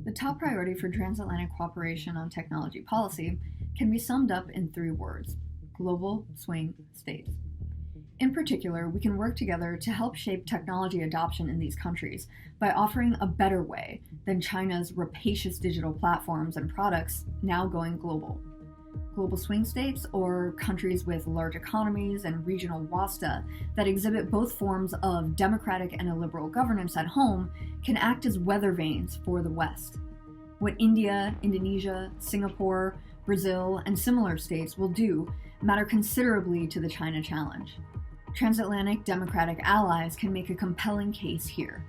The top priority for transatlantic cooperation on technology policy can be summed up in 3 words: global swing states. In particular, we can work together to help shape technology adoption in these countries by offering a better way than China's rapacious digital platforms and products now going global. Global swing states, or countries with large economies and regional wasta that exhibit both forms of democratic and illiberal governance at home, can act as weather vanes for the West. What India, Indonesia, Singapore, Brazil, and similar states will do matter considerably to the China challenge. Transatlantic democratic allies can make a compelling case here.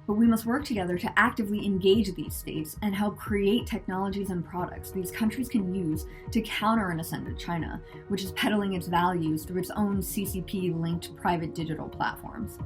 But we must work together to actively engage these states and help create technologies and products these countries can use to counter an ascendant China, which is peddling its values through its own CCP-linked private digital platforms.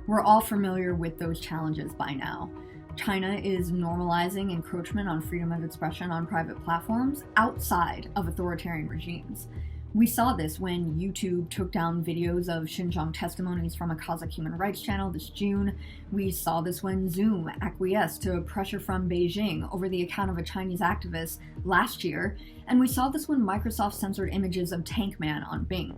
We're all familiar with those challenges by now. China is normalizing encroachment on freedom of expression on private platforms outside of authoritarian regimes. We saw this when YouTube took down videos of Xinjiang testimonies from a Kazakh human rights channel this June. We saw this when Zoom acquiesced to pressure from Beijing over the account of a Chinese activist last year. And we saw this when Microsoft censored images of Tank Man on Bing.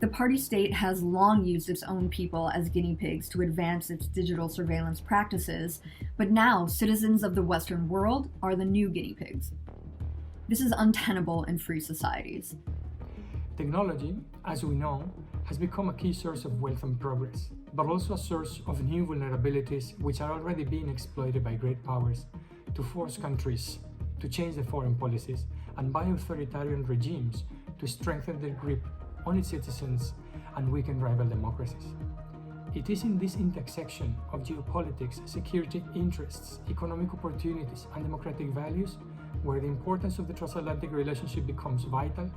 The party state has long used its own people as guinea pigs to advance its digital surveillance practices, but now citizens of the Western world are the new guinea pigs. This is untenable in free societies. Technology, as we know, has become a key source of wealth and progress, but also a source of new vulnerabilities which are already being exploited by great powers to force countries to change their foreign policies and by authoritarian regimes to strengthen their grip on its citizens and weaken rival democracies. It is in this intersection of geopolitics, security interests, economic opportunities, and democratic values where the importance of the transatlantic relationship becomes vital,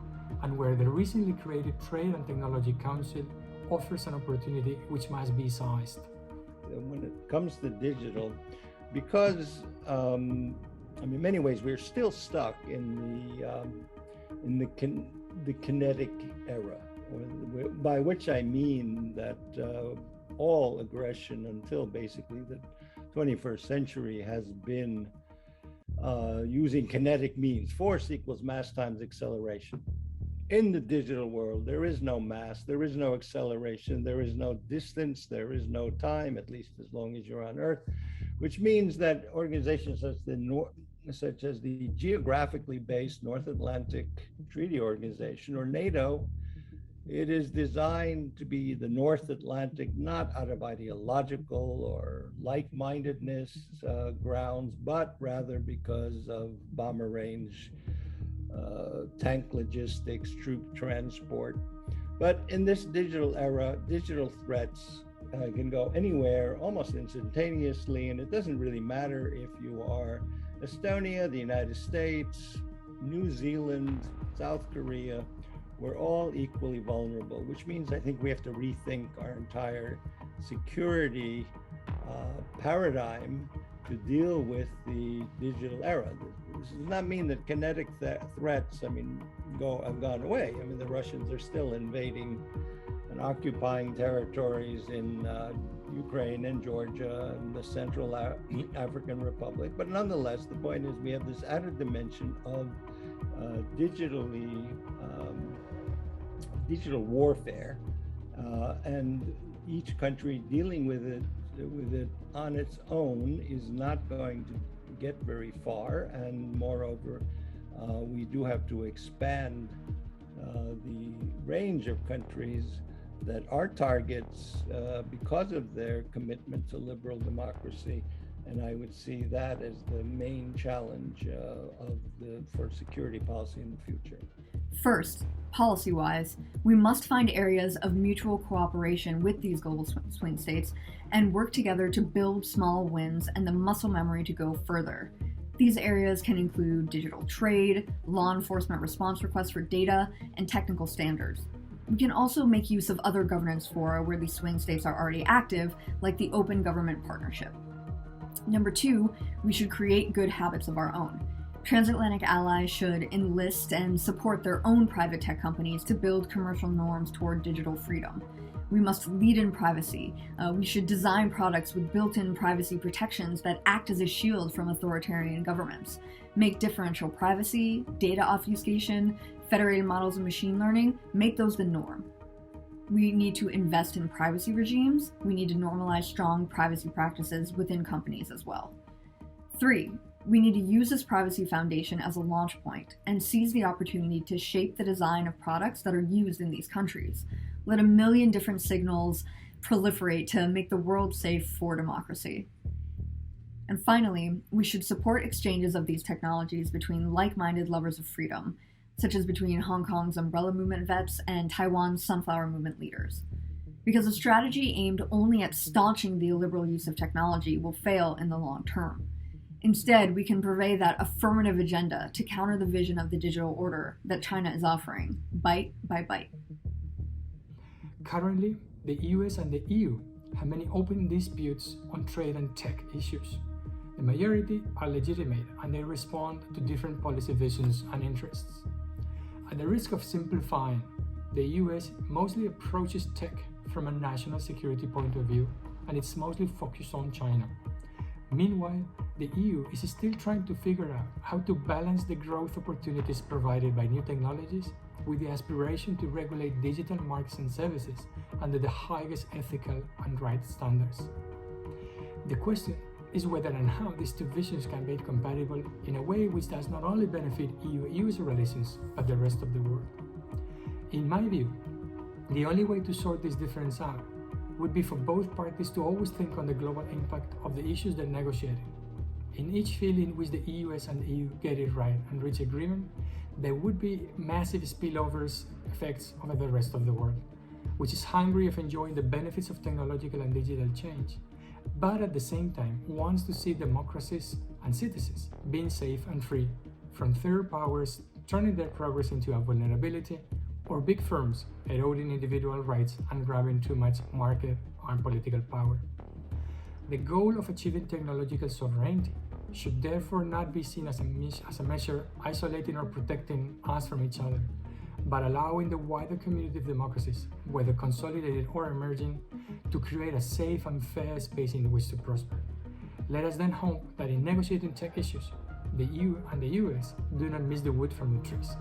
and where the recently created Trade and Technology Council offers an opportunity which must be seized. When it comes to digital, because in many ways we're still stuck in the kinetic era, by which I mean that all aggression until basically the 21st century has been using kinetic means. Force equals mass times acceleration. In the digital world, there is no mass, there is no acceleration, there is no distance, there is no time, at least as long as you're on Earth, which means that organizations such as the geographically based North Atlantic Treaty Organization, or NATO, it is designed to be the North Atlantic, not out of ideological or like-mindedness grounds, but rather because of bomber range, tank logistics, troop transport. But in this digital era, digital threats can go anywhere almost instantaneously, and it doesn't really matter if you are Estonia, the United States, New Zealand, South Korea. We're all equally vulnerable, which means I think we have to rethink our entire security paradigm to deal with the digital era. This does not mean that kinetic threats, have gone away. The Russians are still invading and occupying territories in Ukraine and Georgia and the Central African Republic. But nonetheless, the point is we have this added dimension of digital warfare, and each country dealing with it on its own is not going to get very far, and moreover, we do have to expand the range of countries that are targets because of their commitment to liberal democracy. And I would see that as the main challenge for security policy in the future. First, policy-wise, we must find areas of mutual cooperation with these global swing states and work together to build small wins and the muscle memory to go further. These areas can include digital trade, law enforcement response requests for data, and technical standards. We can also make use of other governance fora where these swing states are already active, like the Open Government Partnership. Number 2, we should create good habits of our own. Transatlantic allies should enlist and support their own private tech companies to build commercial norms toward digital freedom. We must lead in privacy. We should design products with built-in privacy protections that act as a shield from authoritarian governments. Make differential privacy, data obfuscation, federated models of machine learning, make those the norm. We need to invest in privacy regimes. We need to normalize strong privacy practices within companies as well. 3, we need to use this privacy foundation as a launch point and seize the opportunity to shape the design of products that are used in these countries. Let a million different signals proliferate to make the world safe for democracy. And finally, we should support exchanges of these technologies between like-minded lovers of freedom, such as between Hong Kong's Umbrella Movement vets and Taiwan's Sunflower Movement leaders. Because a strategy aimed only at staunching the illiberal use of technology will fail in the long term. Instead, we can purvey that affirmative agenda to counter the vision of the digital order that China is offering, bite by bite. Currently, the US and the EU have many open disputes on trade and tech issues. The majority are legitimate and they respond to different policy visions and interests. At the risk of simplifying, the US mostly approaches tech from a national security point of view, and it's mostly focused on China. Meanwhile, the EU is still trying to figure out how to balance the growth opportunities provided by new technologies with the aspiration to regulate digital markets and services under the highest ethical and right standards. The question is whether and how these two visions can be compatible in a way which does not only benefit EU-US relations, but the rest of the world. In my view, the only way to sort this difference out would be for both parties to always think on the global impact of the issues they're negotiating. In each field in which the US and EU get it right and reach agreement, there would be massive spillovers effects over the rest of the world, which is hungry of enjoying the benefits of technological and digital change, but at the same time wants to see democracies and citizens being safe and free from third powers turning their progress into a vulnerability, or big firms eroding individual rights and grabbing too much market and political power. The goal of achieving technological sovereignty should therefore not be seen as a measure isolating or protecting us from each other, but allowing the wider community of democracies, whether consolidated or emerging, to create a safe and fair space in which to prosper. Let us then hope that in negotiating tech issues, the EU and the US do not miss the wood from the trees.